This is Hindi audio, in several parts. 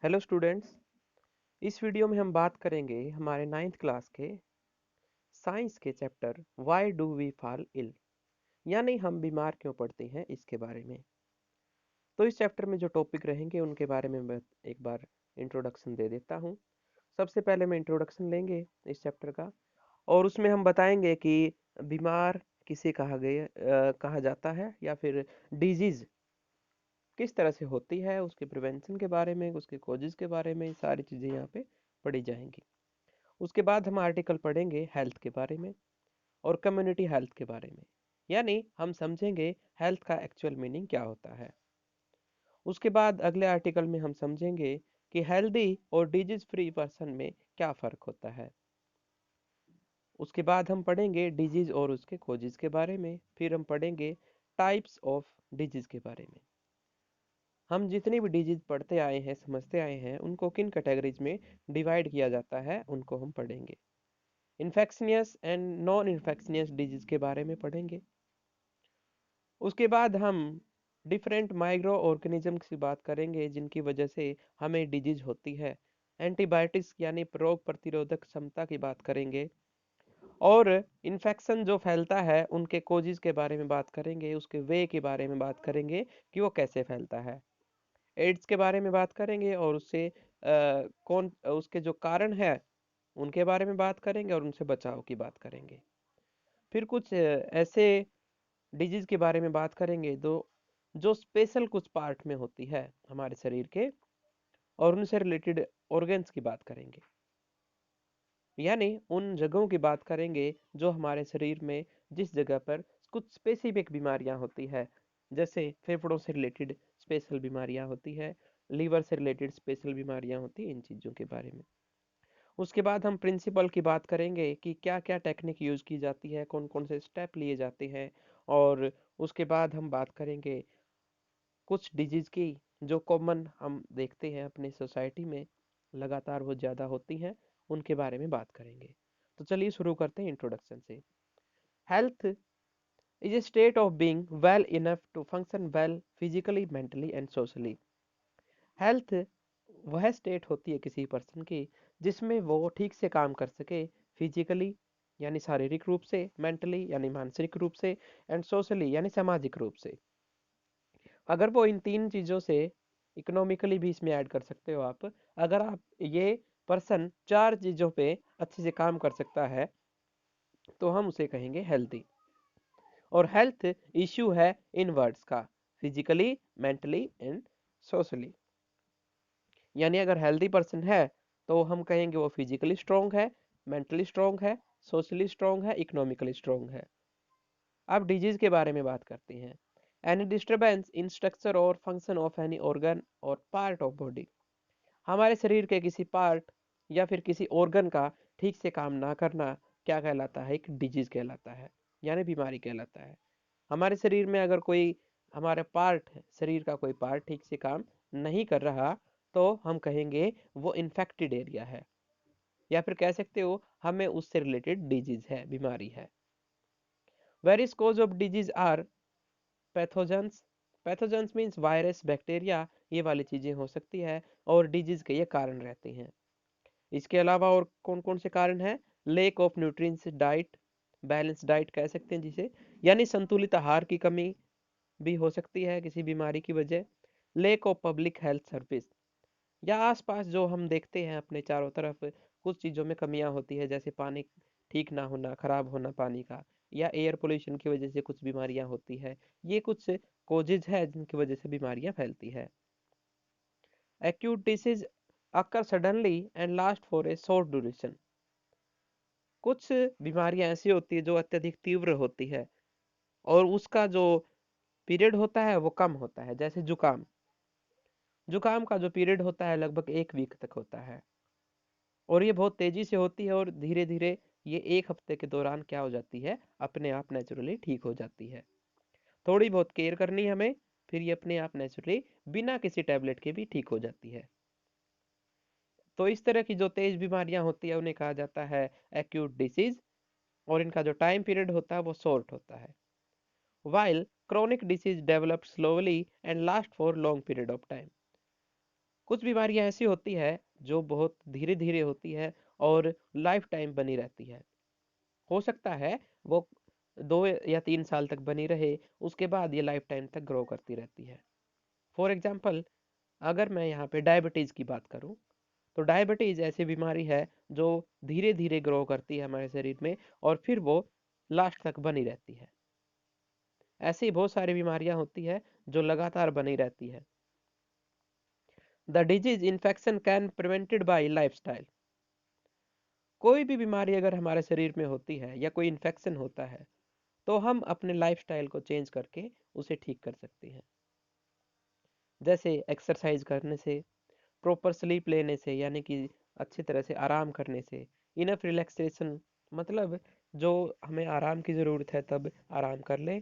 Hello students. इस वीडियो में हम बात करेंगे हमारे 9th क्लास के साइंस के chapter why do we fall ill, यानी हम बीमार क्यों पड़ते हैं इसके बारे में। तो इस चैप्टर में जो टॉपिक रहेंगे उनके बारे में मैं एक बार इंट्रोडक्शन दे देता हूँ। सबसे पहले मैं इंट्रोडक्शन लेंगे इस चैप्टर का, और उसमें हम बताएंगे कि बीमार किसे कहा जाता है, या फिर डिजीज किस तरह से होती है, उसके प्रिवेंशन के बारे में, उसके कॉजेज के बारे में, सारी चीज़ें यहाँ पे पढ़ी जाएंगी। उसके बाद हम आर्टिकल पढ़ेंगे हेल्थ के बारे में और कम्युनिटी हेल्थ के बारे में, यानी हम समझेंगे हेल्थ का एक्चुअल मीनिंग क्या होता है। उसके बाद अगले आर्टिकल में हम समझेंगे कि हेल्दी और डिजीज फ्री पर्सन में क्या फ़र्क होता है। उसके बाद हम पढ़ेंगे डिजीज और उसके खोजेज के बारे में, फिर हम पढ़ेंगे टाइप्स ऑफ डिजीज के बारे में। हम जितनी भी डिजीज पढ़ते आए हैं, समझते आए हैं, उनको किन कैटेगरीज में डिवाइड किया जाता है उनको हम पढ़ेंगे। इन्फेक्शनियस एंड नॉन इन्फेक्शनियस डिजीज के बारे में पढ़ेंगे। उसके बाद हम डिफरेंट माइक्रो ऑर्गेनिजम्स की बात करेंगे जिनकी वजह से हमें डिजीज होती है। एंटीबायोटिक्स यानी रोग प्रतिरोधक क्षमता की बात करेंगे, और इन्फेक्शन जो फैलता है उनके कोजिज के बारे में बात करेंगे, उसके वे के बारे में बात करेंगे कि वो कैसे फैलता है। एड्स के बारे में बात करेंगे और उससे कौन उसके जो कारण है उनके बारे में बात करेंगे, और उनसे बचाव की बात करेंगे। फिर कुछ ऐसे डिजीज के बारे में बात करेंगे जो स्पेशल कुछ पार्ट में होती है हमारे शरीर के, और उनसे रिलेटेड ऑर्गन्स की बात करेंगे, यानी उन जगहों की बात करेंगे जो हमारे शरीर में जिस जगह पर कुछ स्पेसिफिक बीमारियां होती है। जैसे फेफड़ों से रिलेटेड स्पेशल बीमारियां होती है, लीवर से रिलेटेड स्पेशल बीमारियां होती है, इन चीज़ों के बारे में। उसके बाद हम प्रिंसिपल की बात करेंगे कि क्या क्या टेक्निक यूज़ की जाती है, कौन कौन से स्टेप लिए जाते हैं। और उसके बाद हम बात करेंगे कुछ डिजीज़ की जो कॉमन हम देखते हैं अपनी सोसाइटी में, लगातार वो ज़्यादा होती हैं, उनके बारे में बात करेंगे। तो चलिए शुरू करते हैं इंट्रोडक्शन से। Health is a state of being well enough to function well physically, mentally and socially. Health वह स्टेट होती है किसी पर्सन की जिसमें वो ठीक से काम कर सके, फिजिकली यानी शारीरिक रूप से, मेंटली यानी मानसिक रूप से, एंड सोशली यानी सामाजिक रूप से। अगर वो इन तीन चीज़ों से, इकोनॉमिकली भी इसमें ऐड कर सकते हो आप, अगर आप ये पर्सन चार चीज़ों पे अच्छे से काम कर सकता है तो हम उसे कहेंगे हेल्दी। और हेल्थ इश्यू है इन वर्ड्स का, फिजिकली, मेंटली एंड सोशली। यानी अगर हेल्दी पर्सन है तो हम कहेंगे वो फिजिकली स्ट्रोंग है, मेंटली स्ट्रोंग है, सोशली स्ट्रोंग है, इकोनॉमिकली स्ट्रोंग है। अब डिजीज के बारे में बात करते हैं। एनी डिस्टर्बेंस इन स्ट्रक्चर और फंक्शन ऑफ एनी ऑर्गन और पार्ट ऑफ बॉडी। हमारे शरीर के किसी पार्ट या फिर किसी ऑर्गन का ठीक से काम ना करना क्या कहलाता है? एक डिजीज कहलाता है, यानी बीमारी कहलाता है। हमारे शरीर में अगर कोई हमारे पार्ट, शरीर का कोई पार्ट ठीक से काम नहीं कर रहा तो हम कहेंगे वो इन्फेक्टेड एरिया है, या फिर कह सकते हो हमें उससे रिलेटेड डिजीज है, बीमारी है। Various cause of disease are pathogens. Pathogens means virus, bacteria, ये वाली चीजें हो सकती है, और डिजीज के ये कारण रहते हैं। इसके अलावा और कौन कौन से कारण हैं? Lake of nutrients diet, balance diet कह सकते हैं जिसे, यानी संतुलित आहार की कमी भी हो सकती है किसी बीमारी की वजह। Lake of public health service, या आसपास जो हम देखते हैं अपने चारों तरफ कुछ चीज़ों में कमियां होती है, जैसे पानी ठीक ना होना, खराब होना पानी का, या एयर पोल्यूशन की वजह से कुछ बीमारियां होती है। ये कुछ कोजेज है जिनकी वजह से बीमारियां फैलती है। Acute disease occur suddenly and last for a short duration. कुछ बीमारियां ऐसी होती है जो अत्यधिक तीव्र होती है और उसका जो पीरियड होता है वो कम होता है। जैसे जुकाम, जुकाम का जो पीरियड होता है लगभग 1 वीक तक होता है, और ये बहुत तेजी से होती है, और धीरे धीरे ये 1 हफ्ते के दौरान क्या हो जाती है, अपने आप नेचुरली ठीक हो जाती है। थोड़ी बहुत केयर करनी है हमें, फिर ये अपने आप नेचुरली बिना किसी टैबलेट के भी ठीक हो जाती है। तो इस तरह की जो तेज बीमारियां होती है उन्हें कहा जाता है एक्यूट डिसीज, और इनका जो टाइम पीरियड होता है वो शॉर्ट होता है। While chronic disease develop slowly and last for long period of time. कुछ बीमारियां ऐसी होती है जो बहुत धीरे धीरे होती है और लाइफ टाइम बनी रहती है। हो सकता है वो 2 या 3 साल तक बनी रहे, उसके बाद ये लाइफ टाइम तक ग्रो करती रहती है। फॉर एग्जाम्पल, अगर मैं यहाँ पे डायबिटीज़ की बात करूँ, तो डायबिटीज़ ऐसी बीमारी है जो धीरे धीरे ग्रो करती है हमारे शरीर में और फिर वो लास्ट तक बनी रहती है। ऐसी बहुत सारी बीमारियां होती है जो लगातार बनी रहती है। The disease infection can prevented by lifestyle. कोई भी बीमारी अगर हमारे शरीर में होती है या कोई इन्फेक्शन होता है, तो हम अपने लाइफस्टाइल को चेंज करके उसे ठीक कर सकते हैं। जैसे एक्सरसाइज करने से, प्रॉपर स्लीप लेने से, यानी कि अच्छी तरह से आराम करने से, इनफ रिलैक्सेशन, मतलब जो हमें आराम की ज़रूरत है तब आराम कर ले,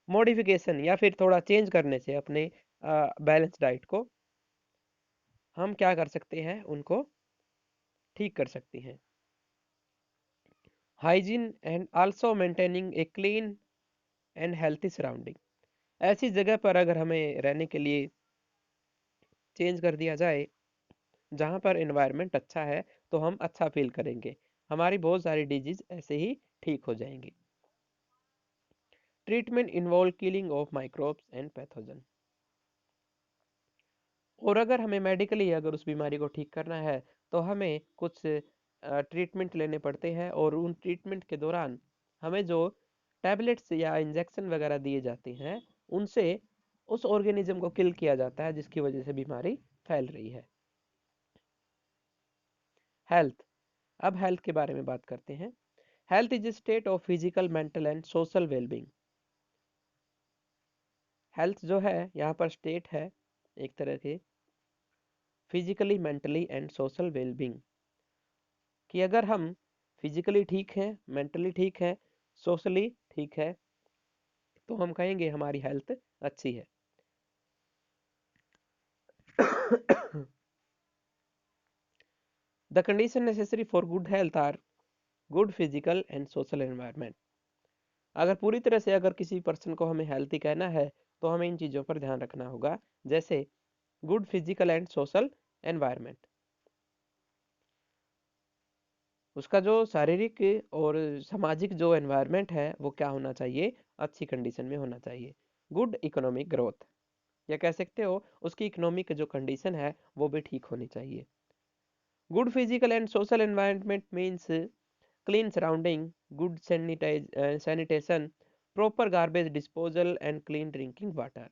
मॉडिफिकेशन या फिर थोड़ा चेंज करने से अपने बैलेंस डाइट को हम क्या कर सकते हैं, उनको ठीक कर सकते हैं। Hygiene and also maintaining a clean and healthy surrounding. ऐसी जगह पर अगर हमें रहने के लिए चेंज कर दिया जाए जहाँ पर एनवायरनमेंट अच्छा है, तो हम अच्छा फील करेंगे, हमारी बहुत सारी डिजीज ऐसे ही ठीक हो जाएंगी। Treatment involve killing of microbes and pathogen. और अगर हमें मेडिकली अगर उस बीमारी को ठीक करना है, तो हमें कुछ ट्रीटमेंट लेने पड़ते हैं और उन ट्रीटमेंट के दौरान हमें जो टैबलेट्स या इंजेक्शन वगैरह दिए जाते हैं, उनसे उस ऑर्गेनिज्म को किल किया जाता है जिसकी वजह से बीमारी फैल रही है। हेल्थ। अब हेल्थ के बारे में बात करते हैं। Health is state of physical, mental and social wellbeing. Health जो है यहाँ पर स्टेट है एक तरह के physically, mentally and social wellbeing, कि अगर हम फिजिकली ठीक हैं, मेंटली ठीक है, सोशली ठीक है, तो हम कहेंगे हमारी हेल्थ अच्छी है। The condition necessary for good health are good physical and social environment. अगर पूरी तरह से अगर किसी पर्सन को हमें हेल्थी कहना है, तो हमें इन चीज़ों पर ध्यान रखना होगा, जैसे good physical and social environment. उसका जो शारीरिक और सामाजिक जो एनवायरनमेंट है वो क्या होना चाहिए, अच्छी कंडीशन में होना चाहिए। गुड इकोनॉमिक ग्रोथ, या कह सकते हो उसकी इकोनॉमिक जो कंडीशन है वो भी ठीक होनी चाहिए। Good physical and social environment means clean surrounding, good sanitation, proper garbage disposal and clean drinking water.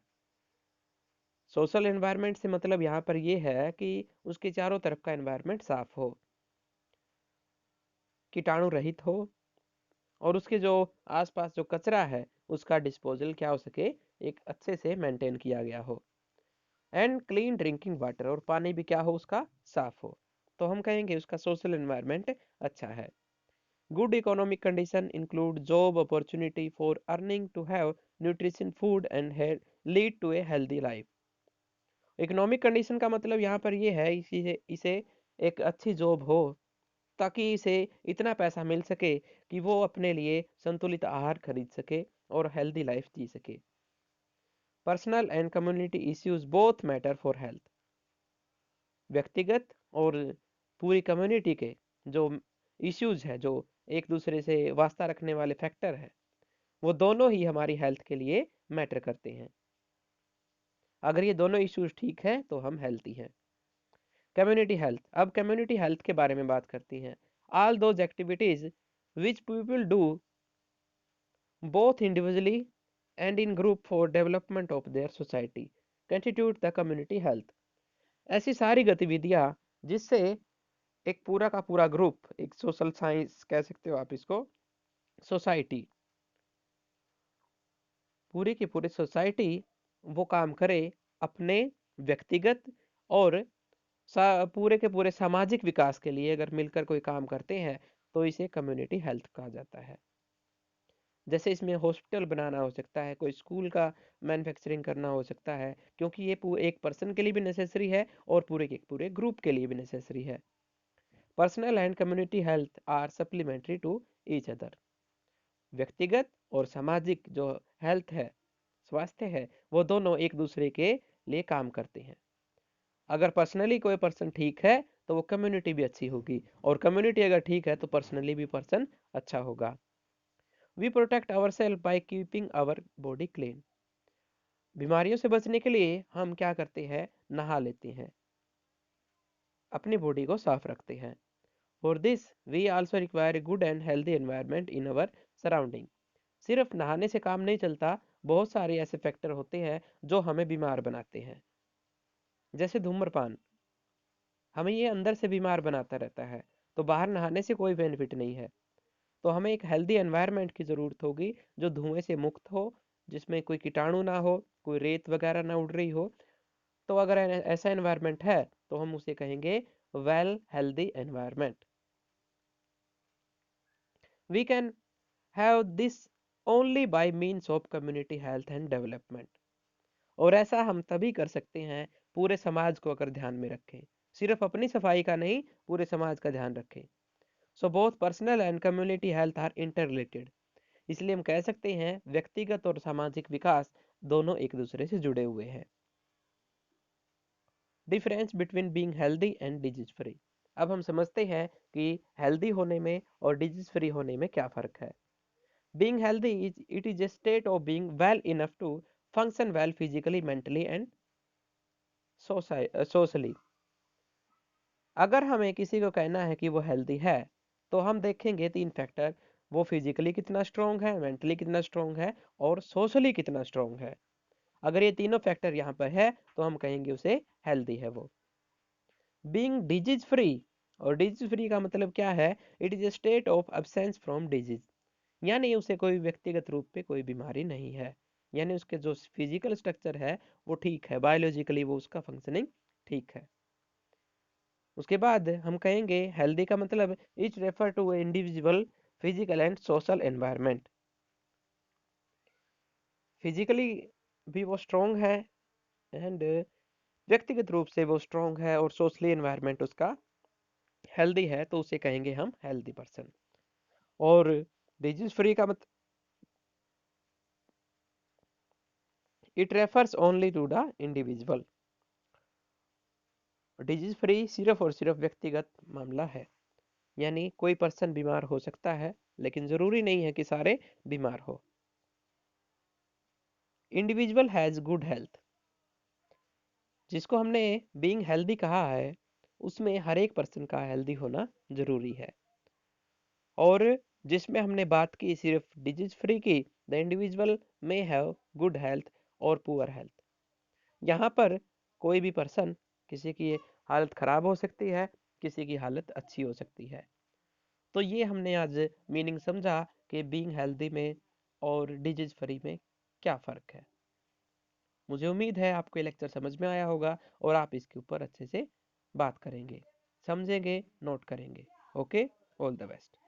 Social environment से मतलब यहाँ पर ये है कि उसके चारों तरफ का एनवायरनमेंट साफ हो, कीटाणु रहित हो, और उसके जो आसपास जो कचरा है उसका डिस्पोजल क्या हो सके, एक अच्छे से मेंटेन किया गया हो। एंड क्लीन ड्रिंकिंग वाटर, और पानी भी क्या हो उसका, साफ हो, तो हम कहेंगे उसका सोशल एनवायरनमेंट अच्छा है। Good economic condition include job opportunity for earning to have nutrition food and lead to a healthy life. Economic condition का मतलब यहाँ पर ये है इसे इसे एक अच्छी जॉब हो, ताकि इसे इतना पैसा मिल सके कि वो अपने लिए संतुलित आहार खरीद सके और हेल्दी लाइफ जी सके। Personal and community issues both matter for health. व्यक्तिगत और पूरी कम्युनिटी के जो इश्यूज है, जो एक दूसरे से वास्ता रखने वाले फैक्टर है, वो दोनों ही हमारी हेल्थ के लिए मैटर करते हैं। अगर ये दोनों इश्यूज ठीक है तो हम हेल्थी हैं। Community health. अब कम्युनिटी हेल्थ के बारे में बात करती हैं। All those activities which people do both individually and in group for development of their society constitute the community health। ऐसी सारी गतिविधियां जिससे एक पूरा का पूरा ग्रुप, एक सोशल साइंस कह सकते हो आप इसको, सोसाइटी, पूरी की पूरी सोसाइटी वो काम करे अपने व्यक्तिगत और पूरे के पूरे सामाजिक विकास के लिए, अगर मिलकर कोई काम करते हैं तो इसे कम्युनिटी हेल्थ कहा जाता है। जैसे इसमें हॉस्पिटल बनाना हो सकता है, कोई स्कूल का मैन्युफैक्चरिंग करना हो सकता है, क्योंकि ये एक पर्सन के लिए भी नेसेसरी है और पूरे के पूरे ग्रुप के लिए भी नेसेसरी है। Personal and community health are supplementary to each other. व्यक्तिगत और सामाजिक जो हेल्थ है, स्वास्थ्य है, वो दोनों एक दूसरे के लिए काम करते हैं। अगर पर्सनली कोई पर्सन ठीक है तो वो कम्युनिटी भी अच्छी होगी, और कम्युनिटी अगर ठीक है तो पर्सनली भी पर्सन अच्छा होगा। We protect our self by keeping our body clean. बीमारियों से बचने के लिए हम क्या करते हैं, नहा लेते हैं, अपनी बॉडी को साफ रखते हैं। For this we also require a good and healthy environment in our surrounding. सिर्फ नहाने से काम नहीं चलता, बहुत सारे ऐसे फैक्टर होते हैं जो हमें बीमार बनाते हैं। जैसे धूम्रपान, हमें ये अंदर से बीमार बनाता रहता है, तो बाहर नहाने से कोई बेनिफिट नहीं है। तो हमें एक हेल्दी एनवायरनमेंट की ज़रूरत होगी जो धुएं से मुक्त हो, जिसमें कोई कीटाणु ना हो, कोई रेत वगैरह ना उड़ रही हो। तो अगर ऐसा एनवायरनमेंट है तो हम उसे कहेंगे well healthy environment. We can have this only by means of community health and development. और ऐसा हम तभी कर सकते हैं पूरे समाज को अगर ध्यान में रखें, सिर्फ अपनी सफाई का नहीं, पूरे समाज का ध्यान रखें। So both personal and community health are interrelated. इसलिए हम कह सकते हैं व्यक्तिगत और सामाजिक विकास दोनों एक दूसरे से जुड़े हुए हैं। Difference between being healthy and disease free. अब हम समझते हैं कि हेल्दी होने में और डिजीज फ्री होने में क्या फर्क है। Being healthy is it is a state of being well enough to function well physically, mentally and socially. अगर हमें किसी को कहना है कि वो हेल्दी है तो हम देखेंगे तीन फैक्टर, वो फिजिकली कितना स्ट्रोंग है, मेंटली कितना स्ट्रोंग है, और सोशली कितना स्ट्रोंग है। अगर ये तीनों फैक्टर यहाँ पर है तो हम कहेंगे उसे हेल्दी है वो। बीइंग डिजीज फ्री, और डिजीज फ्री का मतलब क्या है, it is a state of absence from disease. यानी उसे कोई व्यक्तिगत रूप पे कोई बीमारी नहीं है, यानी उसके जो फिजिकल स्ट्रक्चर है वो ठीक है, बायोलॉजिकली वो उसका फंक्शनिंग ठीक है। उसके बाद हम कहेंगे हेल्दी का मतलब it refer to individual physical and social environment. Physically भी वो स्ट्रोंग है, एंड व्यक्तिगत रूप से वो स्ट्रोंग है, और सोशली एनवायरनमेंट उसका हेल्दी है, तो उसे कहेंगे हम हेल्दी पर्सन। और डिजीज फ्री का मतलब it refers only to the individual. Disease free सिर्फ और सिर्फ व्यक्तिगत मामला है, यानी कोई पर्सन बीमार हो सकता है लेकिन जरूरी नहीं है कि सारे बीमार हो। इंडिविजुअल हैज गुड हेल्थ, जिसको हमने बीइंग हेल्दी कहा है उसमें हर एक पर्सन का हेल्दी होना जरूरी है। और जिसमें हमने बात की सिर्फ डिजीज फ्री की, the individual may have good health और पुअर हेल्थ। यहाँ पर कोई भी पर्सन, किसी की हालत खराब हो सकती है, किसी की हालत अच्छी हो सकती है। तो ये हमने आज मीनिंग समझा कि बीइंग हेल्दी में और डिजीज फ्री में क्या फ़र्क है। मुझे उम्मीद है आपको ये लेक्चर समझ में आया होगा और आप इसके ऊपर अच्छे से बात करेंगे, समझेंगे, नोट करेंगे। Okay, all the best.